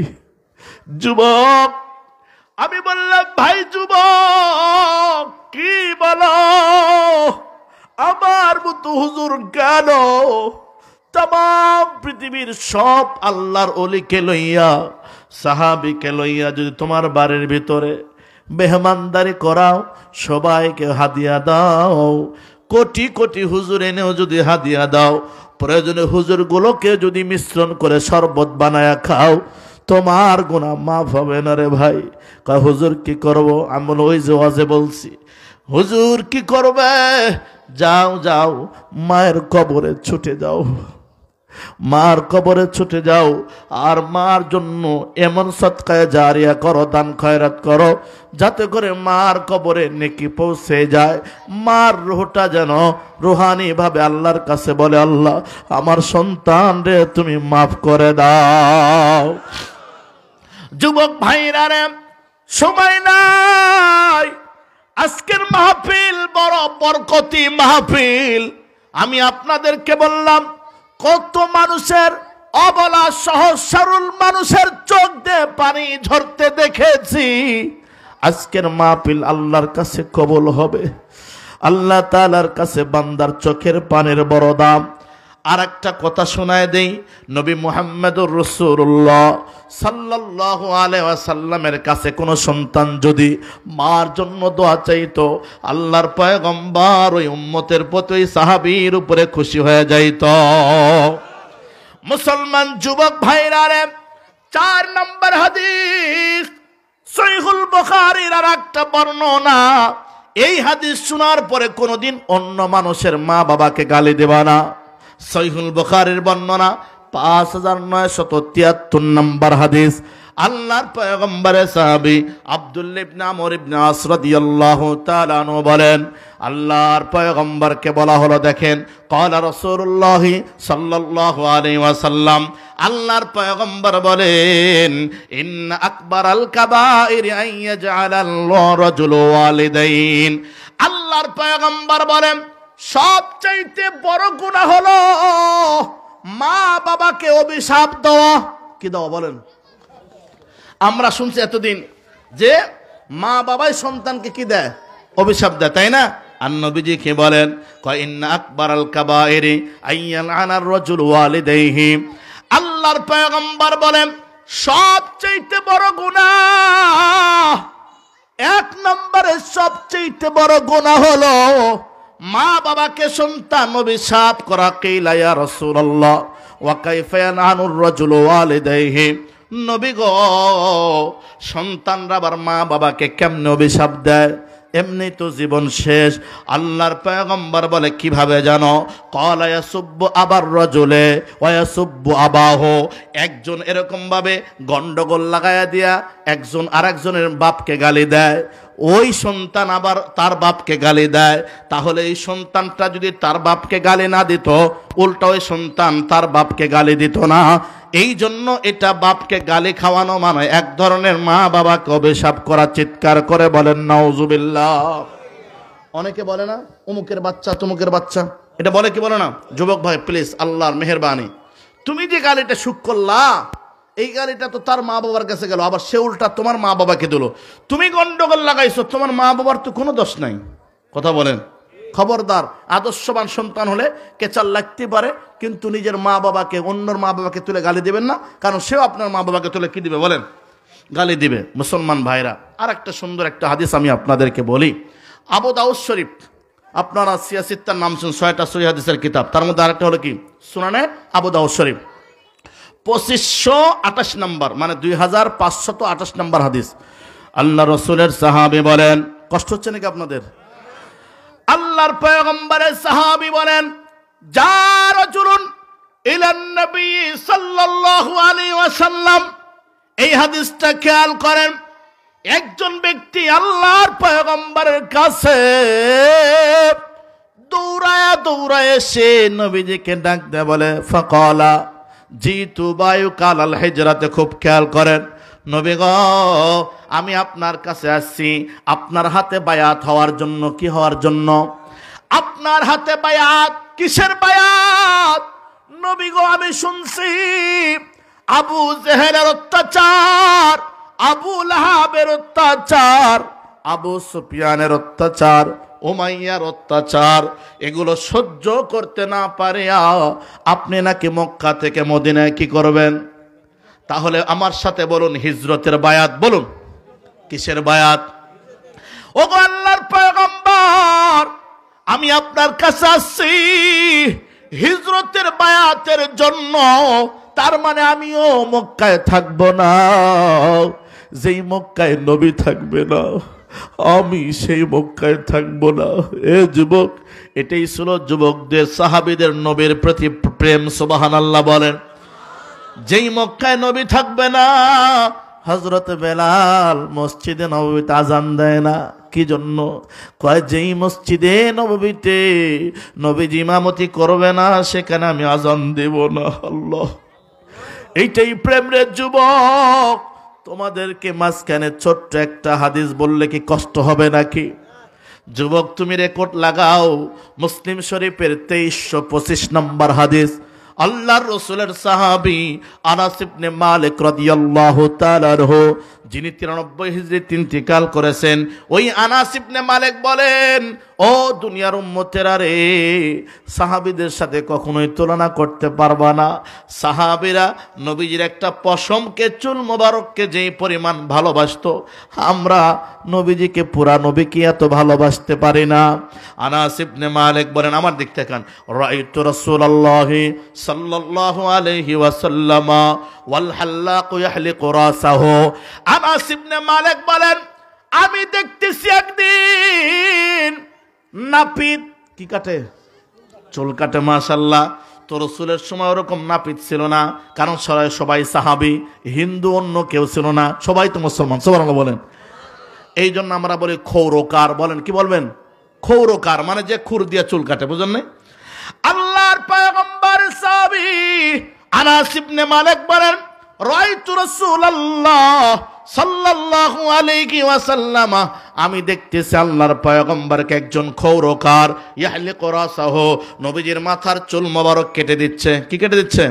যুবক আমি বললাম ভাই যুবক কি বলো, আমার মতো হুজুর কেন? তাম পৃথিবীর সব আল্লাহর ওলিকে লইয়া, সাহাবীকে লইয়া যদি তোমার বাড়ির ভিতরে মেহমানদারি করাও, সবাইকে হাদিয়া দাও, কোটি কোটি হুজুর এনেও যদি হাদিয়া দাও, প্রয়োজনে হুজুরগুলোকে যদি মিশ্রণ করে শরবত বানায়া খাও, তোমার গুনাহ মাফ হবে না রে ভাই। কয় হুজুর কি করব? আমি বলি ওই যে ওয়াজে বলছি। হুজুর কি করবে? যাও যাও মায়ের কবরে ছুটে যাও, মার কবরে ছুটে যাও, আর মার জন্য এমন সদকায়ে জারিয়া করো, দান খয়রাত করো, যাতে করে মার কবরে নেকি পৌঁছে যায়। মার রুহটা যেন রুহানি ভাবে আল্লাহর কাছে বলে, আল্লাহ আমার সন্তান রে তুমি মাফ করে দাও। যুবক ভাইরা রে সময় নাই, আজকের মাহফিল বড় বরকতি মাহফিল। আমি আপনাদেরকে বললাম কত মানুষের অবলা সহজ সরল মানুষের চোখ দিয়ে পানি ঝরতে দেখেছি। আজকের মাহফিল আল্লাহর কাছে কবুল হবে। আল্লাহ তাআলার কাছে বান্দার চোখের পানির বড় দাম। আর একটা কথা শোনায় দেই, নবী মুহাম্মদুর রাসূলুল্লাহ সাল্লাল্লাহু আলাইহি ওয়াসাল্লামের কাছে কোনো সন্তান যদি মার জন্য দোয়া চাইতো, আল্লাহর পয়গম্বর ওই উম্মতের প্রতি ওই সাহাবীর উপরে খুশি হয়ে যাইত। মুসলমান যুবক ভাইরা রে, 4 নম্বর হাদিস সহিহুল বুখারীর আর একটা বর্ণনা। এই হাদিস শোনার পরে কোনোদিন অন্য মানুষের মা বাবাকে গালি দেবা না। সহিহুল বুখারীর বর্ণনা 5973 নম্বর হাদিস। আল্লাহর পয়গম্বরের সাহাবী আব্দুল্লাহ ইবনে আমর ইবনে আস রাদিয়াল্লাহু তাআলা আনহু বলেন, আল্লাহর পয়গম্বরকে বলা হলো, দেখেন ক্বালা রাসূলুল্লাহ সাল্লাল্লাহু আলাইহি ওয়াসাল্লাম, আল্লাহর পয়গম্বর বলেন, ইন্না আকবারাল কাবাইর আন ইয়াজআলাল রাজুলু ওয়ালিদাইন। আল্লাহর পয়গম্বর বলেন সবচাইতে বড় গুনাহ হলো মা বাবাকে অভিশাপ দেওয়া। কি দেওয়া বলেন? আমরা শুনছি এতদিন যে মা বাবাই সন্তানকে কি দেয়? অভিশাপ দেয়, তাই না? আর নবীজিকে বলেন কয় ইন্না আকবারাল কাবাইরি আইয়ালআনার রাজুল ওয়ালিদাইহি। আল্লাহর পয়গম্বর বলেন সবচেয়ে বড় গুনাহ, এক নম্বরে সবচেয়ে বড় গুনাহ হলো মা বাবাকে সন্তান অভিশাপ করা। কিলা ইয়া রাসূলুল্লাহ ওয়া কাইফা ইয়ানআনুর রাজুল ওয়ালিদাইহি। নবী গো, সন্তানরা আবার মা বাবাকে কেমনে অভিশাপ দেয়? এমনি তো জীবন শেষ। আল্লাহর পয়গম্বর বলে কিভাবে জানো? ক্বালা ইয়াসুব্বু আবার রাজুলে ওয়া ইয়াসুব্বু আবাহু। একজন এরকম ভাবে গন্ডগোল লাগায়া দিয়া একজন আরেকজনের বাপকে গালি দেয়, ওই সন্তান আবার তার বাপকে গালি দেয়। তাহলে এই সন্তানটা যদি তার বাপকে গালি না দিত, উল্টা ওই সন্তান তার বাপকে গালি দিত না। এই জন্য এটা বাপকে গালি খাওয়ানো মানে এক ধরনের মা বাবাকে অভিশাপ করা। চিৎকার করে বলেন নাউজুবিল্লাহ। অনেকে বলে না অমুকের বাচ্চা তমুকের বাচ্চা, এটা বলে কি বলে না? যুবক ভাই প্লিজ, আল্লাহর মেহেরবানি, তুমি যে গালিটা সুখ করলা, এই গালিটা তো তার মা বাবার কাছে গেল, আবার সে উল্টা তোমার মা বাবাকে দিল। তুমি গন্ডগোল লাগাইছো, তোমার মা বাবার তো কোনো দোষ নাই। কথা বলেন। খবরদার, আদর্শবান সন্তান হলে কেচাল লাগতে পারে, কিন্তু নিজের মা বাবাকে অন্যর মা বাবাকে তুলে গালি দিবেন না, কারণ সেও আপনার মা বাবাকে তুলে কি দিবে বলেন? গালি দিবে। মুসলমান ভাইরা, আর একটা সুন্দর একটা হাদিস আমি আপনাদেরকে বলি। আবু দাউদ শরীফ, আপনারা সিয়াসিত্তার নাম শুন, 6টা সহিহ হাদিসের কিতাব, তার মধ্যে আরেকটা হলো কি সুনানে আবু দাউদ শরীফ, 2528 নম্বর, মানে 2528 নম্বর হাদিস। আল্লাহ রসুলের সাহাবী বলেন, কষ্ট হচ্ছে নাকি আপনাদের? আল্লাহর পয়গম্বরের সাহাবী বলেন, যা রাজুলুন ইলান নবী সাল্লাল্লাহু আলাইহি ওয়াসাল্লাম। এই হাদিসটা খেয়াল করেন। একজন ব্যক্তি আল্লাহর পয়গম্বরের কাছে দৌড়ায়া দৌড়ায় এসে নবীজিকে ডাক দেয়, বলে ফাকালা জিতু বায়ুকাল আল হিজরাতে। খুব খেয়াল করেন, নবী গো, আমি আপনার কাছে আসছি আপনার হাতে বায়াত হওয়ার জন্য। কি হওয়ার জন্য? আপনার হাতে বায়াত। কিসের বায়াত? নবী গো, আমি শুনছি আবু জেহেলের অত্যাচার, আবু লাহাবের অত্যাচার, আবু সুফিয়ানের অত্যাচার, উমাইয়ার অত্যাচার, এগুলো সহ্য করতে না পারিয়া আপনি নাকি মক্কা থেকে মদিনায় কি করবেন? তাহলে আমার সাথে বলুন, হিজরতের বায়াত বলুন। কিসের বায়াত? ও গো আল্লাহর পয়গম্বর, আমি আপনার কাছে আসছি হিজরতের বায়াতের জন্য। তার মানে আমিও মক্কায় থাকবো না, যেই মক্কায় নবী থাকবে না আমি সেই মক্কায় থাকবো না। এ যুবক, এটাই ছিল যুবকদের, সাহাবীদের নবীর প্রতি প্রেম। সুবহানাল্লাহ বলেন। যেই মক্কায় নবী থাকবে না, হযরত বেলাল মসজিদে নববীতে আজান দেয় না। কি জন্য? কয় যেই মসজিদে নববীতে নবীজি ইমামতি করবে না, সেখানে আমি আজান দেব না। আল্লাহ, এইটাই প্রেম রে যুবক। তোমাদেরকে মাঝখানে ছোট্ট একটা হাদিস বললে কি কষ্ট হবে নাকি? যুবক, তুমি রেকর্ড লাগাও, মুসলিম শরীফের 2325 নম্বর হাদিস। আল্লাহর রাসূলের সাহাবী আনাস ইবনে মালিক রাদিয়াল্লাহু তাআলা আনহু, যিনি 93 হিজরিতে ইন্তিকাল করেছেন, ওই আনাস ইবনে মালিক বলেন, ও দুনিয়ার উম্মতেরা রে, সাহাবীদের সাথে কখনোই তুলনা করতে পারবা না। সাহাবীরা নবীজির একটা পশমকে, চুল মোবারককে যেই পরিমাণ ভালোবাসতো, আমরা নবীজিকে, পুরা নবীকে এত ভালোবাসতে পারি না। আনাস ইবনে মালিক বলেন, আমার দিক থেকে, রাআইতু রাসূলুল্লাহি সাল্লাল্লাহু আলাইহি ওয়াসাল্লাম ওয়াল হাল্লাকু ইয়াহলিকু রাসাহু। আনাস ইবনে মালিক বলেন, আমি দেখতেছি একদিন নাপিত কি কাটে? চুল কাটে। মাশাআল্লাহ। তো রাসূলের সময় ওরকম নাপিত ছিল না, কারণ সবাই সাহাবী, হিন্দু অন্য কেউ ছিল না, সবাই তো মুসলমান। সুবহানাল্লাহ বলেন। এই জন্য আমরা বলি খৌরকার। বলেন, কি বলবেন? খৌরকার মানে যে খুর দিয়ে চুল কাটে, বুঝলেন না? আল্লাহর পয়গম্বর সাহাবী আনাস ইবনে মালিক বলেন, রাআইতু রাসূলুল্লাহ সাল্লাল্লাহু আলাইহি ওয়াসাল্লাম, আমি দেখতেছি আল্লাহর পয়গম্বরকে একজন খৌরকার, ইয়াহলিকু রাসাহু, নবীজির মাথার চুল মোবারক কেটে দিচ্ছে। কি কেটে দিচ্ছে?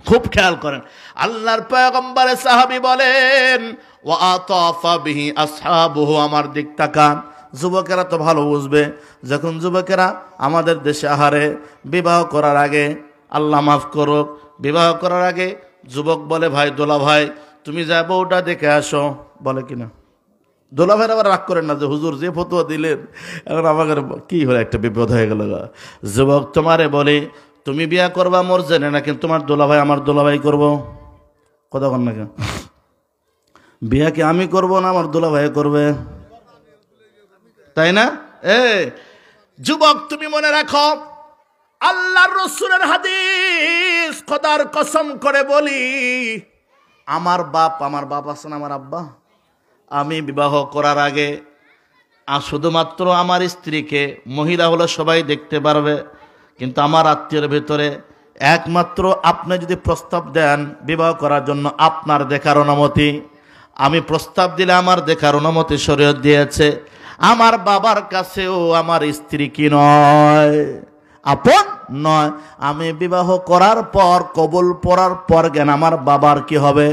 খুব খেয়াল করেন। আল্লাহর পয়গম্বরের সাহাবী বলেন, ওয়া আতাফা বিহি আসহাবুহু, আমার দিক তাকান, যুবকেরা তো ভালো বুঝবে। যখন যুবকেরা আমাদের দেশে আহারে বিবাহ করার আগে, আল্লাহ মাফ করুক, বিবাহ করার আগে যুবক বলে, ভাই দোলা ভাই তুমি যা বউটা দেখে আসো, বলে কিনা? দোলা ভাইয়ের আবার রাগ করেন না যে হুজুর যে ফতোয়া দিলেন, এখন আমাদের কি হলো, একটা বিপদ হয়ে গেল। যুবক তোমারে বলে তুমি বিয়া করবা মোর জেনে না, কিন্তু তোমার দোলা ভাই আমার দোলা ভাই করবো, কথা কন না কেন? বিয়া কি আমি করব না আমার দোলা ভাই করবে, তাই না? যুবক তুমি মনে রাখো, আল্লাহর রাসূলের হাদিস, খোদার কসম করে বলি, আমার বাপ আছে না, আমার আব্বা, আমি বিবাহ করার আগে শুধুমাত্র আমার স্ত্রীকে, মহিলা হলো সবাই দেখতে পারবে, কিন্তু আমার আত্মীয়ের ভেতরে একমাত্র আপনি যদি প্রস্তাব দেন বিবাহ করার জন্য, আপনার দেখার অনুমতি, আমি প্রস্তাব দিলে আমার দেখার অনুমতি শরীয়ত দিয়েছে। আমার বাবার কাছেও আমার স্ত্রী কি নয়, আপন নয়। আমি বিবাহ করার পর, কবুল পড়ার পর জ্ঞান আমার বাবার কি হবে,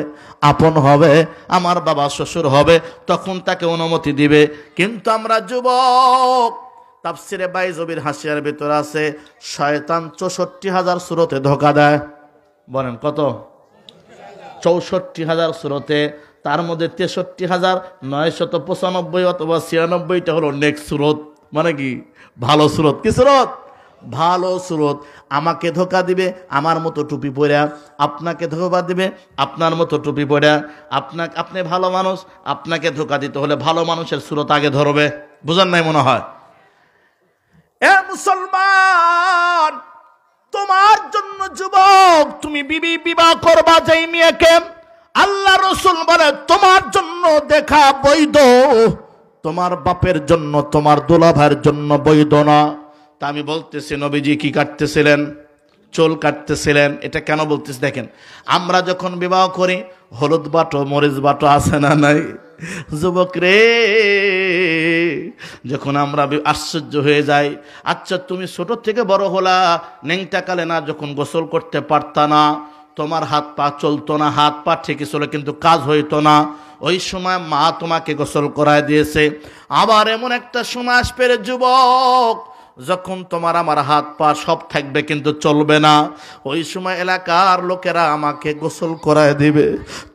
আপন হবে, আমার বাবা শ্বশুর হবে, তখন তাকে অনুমতি দিবে। কিন্তু আমরা যুবক, তাফসিরে বাইজবির হাসিয়ার ভিতর আছে, শয়তান 64,000 সূরতে ধোঁকা দেয়। বলেন কত? 64,000 সূরতে, তার মধ্যে 63,995 অথবা 96টা হলো নেক্সট সূরত, মানে কি ভালো সূরত। কি সূরত? ভালো সূরত। আমাকে ধোঁকা দিবে আমার মতো টুপি পরে, আপনাকে ধোঁকা দিবে আপনার মতো টুপি পরে। আপনি ভালো মানুষ, আপনাকে ধোঁকা দিতে হলে ভালো মানুষের সূরত আগে ধরবে। বুঝান নাই মনে হয়? এ মুসলমান, তোমার জন্য যুবক, তুমি বিবাহ করবা যেই মেয়েকে, আল্লাহ রাসূল বলে তোমার জন্য দেখা বৈধ, তোমার বাপের জন্য, তোমার দুলাভাইয়ের জন্য বৈধ না। তা আমি বলতেছি, নবীজি কি কাটতেছিলেন? চুল কাটতেছিলেন। এটা কেন বলতেছি দেখেন, আমরা যখন বিবাহ করি হলুদ বাটো মরিচ বাটো আছে না নাই? যুবক রে, যখন আমরা আশ্চর্য হয়ে যাই, আচ্ছা তুমি ছোট থেকে বড় হলা, নেংটা কালে না যখন গোসল করতে পারতা না, তোমার হাত পা চলতো না, হাত পা ঠিকই চলে কিন্তু কাজ হইতো না, ওই সময় মা তোমাকে গোসল করায় দিয়েছে। আবার এমন একটা সময় আসবে রে যুবক, যখন তোমার আমার হাত পা সব থাকবে কিন্তু চলবে না, ওই সময় এলাকার লোকেরা আমাকে গোসল করায় দিবে,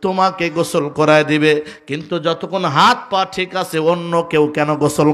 তোমাকে গোসল করায় দিবে, কিন্তু যতক্ষণ হাত পা ঠিক আছে অন্য কেউ কেন গোসল